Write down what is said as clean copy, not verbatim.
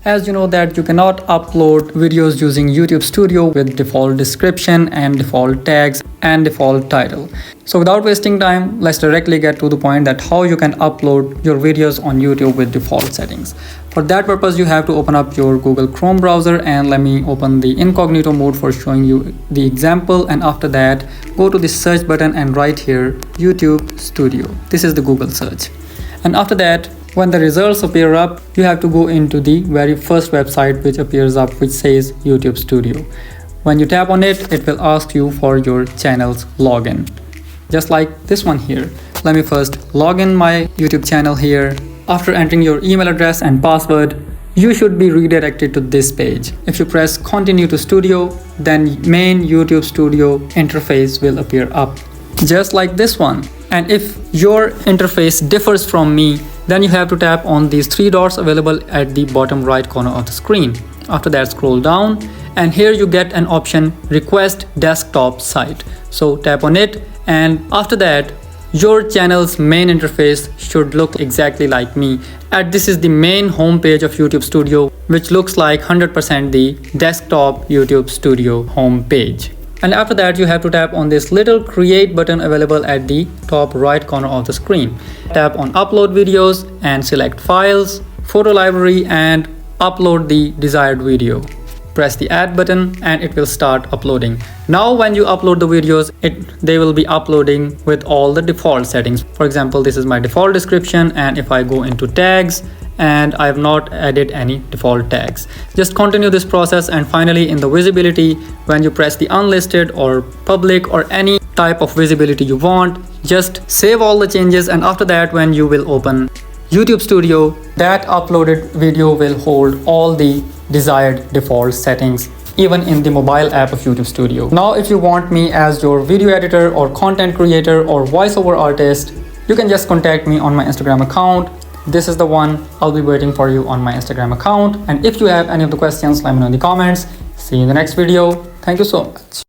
As you know that you cannot upload videos using YouTube Studio with default description and default tags and default title. So without wasting time, let's directly get to the point that how you can upload your videos on YouTube with default settings. For that purpose, you have to open up your Google Chrome browser, and let me open the incognito mode for showing you the example. And after that, go to the search button and write here YouTube Studio. This is the Google search. And after that, when the results appear up, you have to go into the very first website which appears up, which says YouTube Studio. When you tap on it, it will ask you for your channel's login. Just like this one here. Let me first log in my YouTube channel here. After entering your email address and password, you should be redirected to this page. If you press continue to studio, then main YouTube Studio interface will appear up. Just like this one. And if your interface differs from me, then you have to tap on these three dots available at the bottom right corner of the screen. After that, scroll down, and here you get an option request desktop site. So tap on it, and after that, your channel's main interface should look exactly like me. And this is the main home page of YouTube Studio, which looks like 100% the desktop YouTube Studio home page. And after that, you have to tap on this little create button available at the top right corner of the screen. Tap on upload videos and select files, photo library, and upload the desired video. Press the add button and it will start uploading. Now when you upload the videos, they will be uploading with all the default settings. For example, this is my default description, and if I go into tags, and I have not added any default tags. Just continue this process, and finally in the visibility, when you press the unlisted or public or any type of visibility you want, just save all the changes, and after that, when you will open YouTube Studio, that uploaded video will hold all the desired default settings, even in the mobile app of YouTube Studio. Now if you want me as your video editor or content creator or voiceover artist, you can just contact me on my Instagram account. This is the one. I'll be waiting for you on my Instagram account. And if you have any of the questions, let me know in the comments. See you in the next video. Thank you so much.